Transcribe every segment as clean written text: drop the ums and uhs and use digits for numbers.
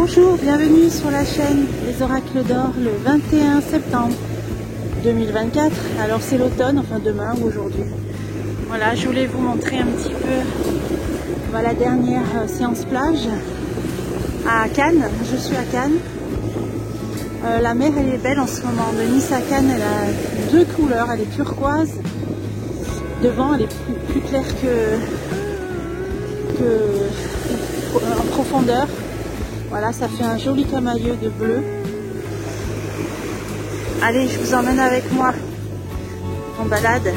Bonjour, bienvenue sur la chaîne Les Oracles d'Or le 21 septembre 2024. Alors c'est l'automne, enfin demain ou aujourd'hui. Voilà, je voulais vous montrer un petit peu la dernière séance plage à Cannes. Je suis à Cannes. La mer elle est belle en ce moment. De Nice à Cannes, elle a deux couleurs. Elle est turquoise. Devant, elle est plus claire que en profondeur. Voilà, ça fait un joli camailleux de bleu. Allez, je vous emmène avec moi en balade.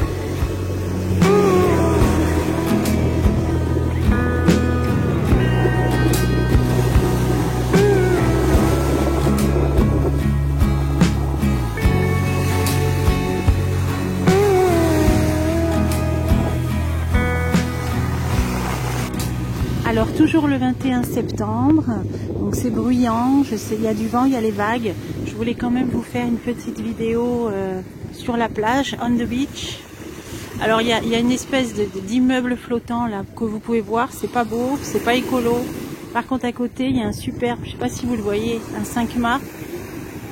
Alors toujours le 21 septembre, donc c'est bruyant, je sais, il y a du vent, il y a les vagues. Je voulais quand même vous faire une petite vidéo sur la plage, on the beach. Alors il y a une espèce d'immeuble flottant là que vous pouvez voir, c'est pas beau, c'est pas écolo. Par contre à côté il y a un superbe, je sais pas si vous le voyez, un 5 mâts,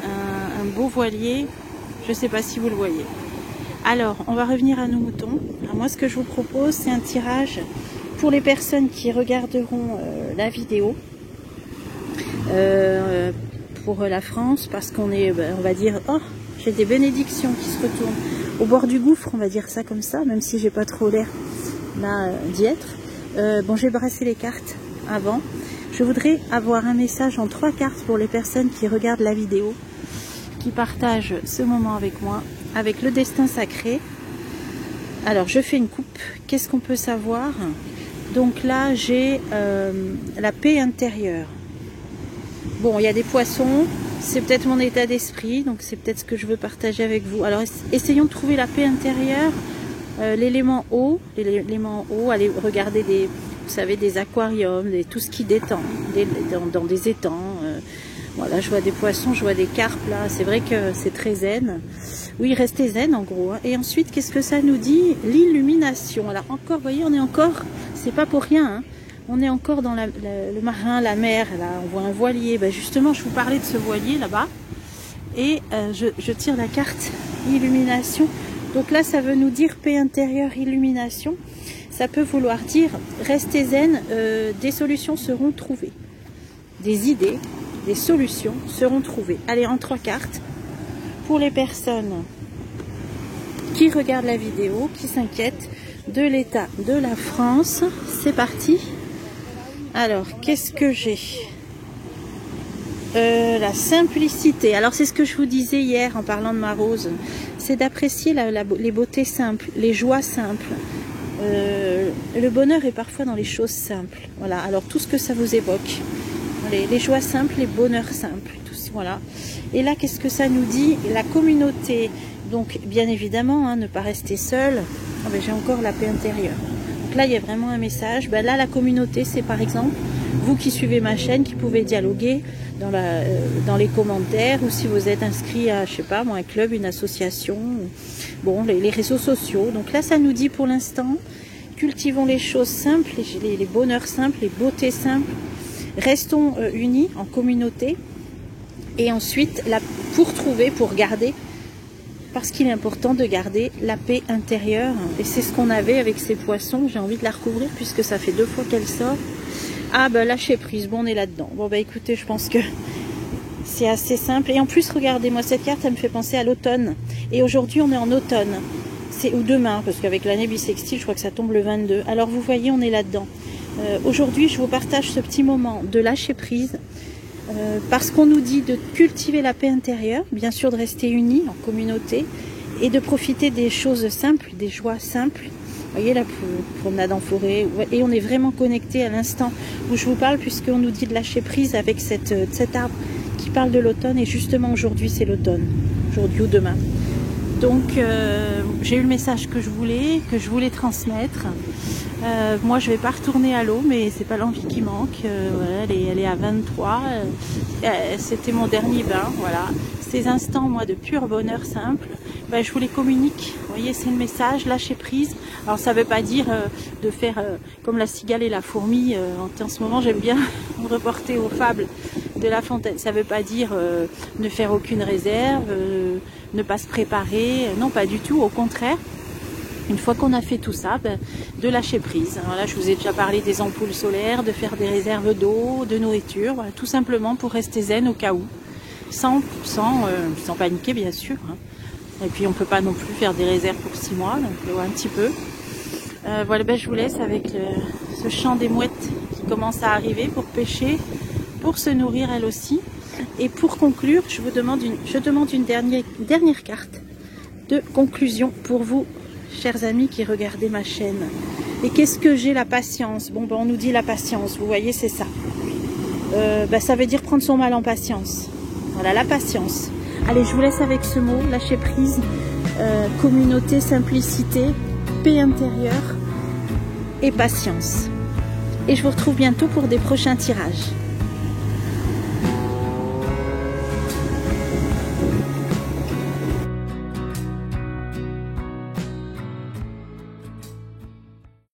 un beau voilier, je sais pas si vous le voyez. Alors on va revenir à nos moutons. Alors, moi ce que je vous propose c'est un tirage pour les personnes qui regarderont la vidéo pour la France, parce qu'on est, on va dire, oh, j'ai des bénédictions qui se retournent au bord du gouffre, on va dire ça comme ça, même si j'ai pas trop l'air là d'y être. Bon, j'ai brassé les cartes avant. Je voudrais avoir un message en 3 cartes pour les personnes qui regardent la vidéo, qui partagent ce moment avec moi, avec le destin sacré. Alors, je fais une coupe. Qu'est-ce qu'on peut savoir ? Donc là, j'ai la paix intérieure. Bon, il y a des poissons, c'est peut-être mon état d'esprit, donc c'est peut-être ce que je veux partager avec vous. Alors, essayons de trouver la paix intérieure, l'élément eau, allez regarder des, vous savez, des aquariums, tout ce qui détend, dans des étangs. Voilà, je vois des poissons, je vois des carpes là, c'est vrai que c'est très zen. Oui, restez zen en gros. Hein. Et ensuite, qu'est-ce que ça nous dit? L'illumination. Alors encore, vous voyez, on est encore, c'est pas pour rien, hein. On est encore dans le marin, la mer, là, on voit un voilier. Ben justement, je vous parlais de ce voilier là-bas. Et je tire la carte illumination. Donc là, ça veut nous dire paix intérieure, illumination. Ça peut vouloir dire, restez zen, des solutions seront trouvées. Des idées, des solutions seront trouvées. Allez, en 3 cartes. Pour les personnes qui regardent la vidéo, qui s'inquiètent de l'état de la France, c'est parti. Alors, qu'est-ce que j'ai? La simplicité. Alors, c'est ce que je vous disais hier en parlant de ma rose. C'est d'apprécier les beautés simples, les joies simples. Le bonheur est parfois dans les choses simples. Voilà. Alors, tout ce que ça vous évoque. Les joies simples, les bonheurs simples. Voilà. Et là, qu'est-ce que ça nous dit? La communauté. Donc, bien évidemment, hein, ne pas rester seul. Oh, ben, j'ai encore la paix intérieure. Donc là, il y a vraiment un message. Ben, là, la communauté, c'est par exemple, vous qui suivez ma chaîne, qui pouvez dialoguer dans les commentaires, ou si vous êtes inscrit à, je sais pas, moi, un club, une association, bon, les réseaux sociaux. Donc là, ça nous dit pour l'instant, cultivons les choses simples, les bonheurs simples, les beautés simples. Restons unis en communauté. Et ensuite, pour garder, parce qu'il est important de garder la paix intérieure. Et c'est ce qu'on avait avec ces poissons. J'ai envie de la recouvrir puisque ça fait 2 fois qu'elle sort. Ah ben lâcher prise, bon on est là-dedans. Bon ben écoutez, je pense que c'est assez simple. Et en plus, regardez-moi cette carte, elle me fait penser à l'automne. Et aujourd'hui, on est en automne. Ou demain, parce qu'avec l'année bissextile, je crois que ça tombe le 22. Alors vous voyez, on est là-dedans. Aujourd'hui, je vous partage ce petit moment de lâcher prise. Parce qu'on nous dit de cultiver la paix intérieure, bien sûr de rester unis en communauté et de profiter des choses simples, des joies simples. Vous voyez la promenade en forêt, et on est vraiment connecté à l'instant où je vous parle, puisqu'on nous dit de lâcher prise avec cet arbre qui parle de l'automne, et justement aujourd'hui c'est l'automne, aujourd'hui ou demain. Donc j'ai eu le message que je voulais transmettre. Moi je vais pas retourner à l'eau, mais c'est pas l'envie qui manque. Voilà, elle est à 23. C'était mon dernier bain. Voilà, ces instants moi de pur bonheur simple, ben, je vous les communique. Vous voyez, c'est le message, lâcher prise. Alors ça veut pas dire de faire comme la cigale et la fourmi. En ce moment j'aime bien me reporter aux fables de La Fontaine. Ça ne veut pas dire ne faire aucune réserve, ne pas se préparer. Non, pas du tout. Au contraire, une fois qu'on a fait tout ça, ben, de lâcher prise. Voilà, je vous ai déjà parlé des ampoules solaires, de faire des réserves d'eau, de nourriture, voilà, tout simplement pour rester zen au cas où. Sans paniquer, bien sûr. Hein. Et puis, on ne peut pas non plus faire des réserves pour 6 mois, donc un petit peu. Voilà, ben, je vous laisse avec ce chant des mouettes qui commence à arriver pour pêcher, pour se nourrir elle aussi. Et pour conclure, je demande une dernière carte de conclusion pour vous, chers amis qui regardez ma chaîne. Et qu'est-ce que j'ai? La patience. Bon, ben, on nous dit la patience, vous voyez, c'est ça. Ben, ça veut dire prendre son mal en patience. Voilà, la patience. Allez, je vous laisse avec ce mot, lâcher prise, communauté, simplicité, paix intérieure et patience. Et je vous retrouve bientôt pour des prochains tirages.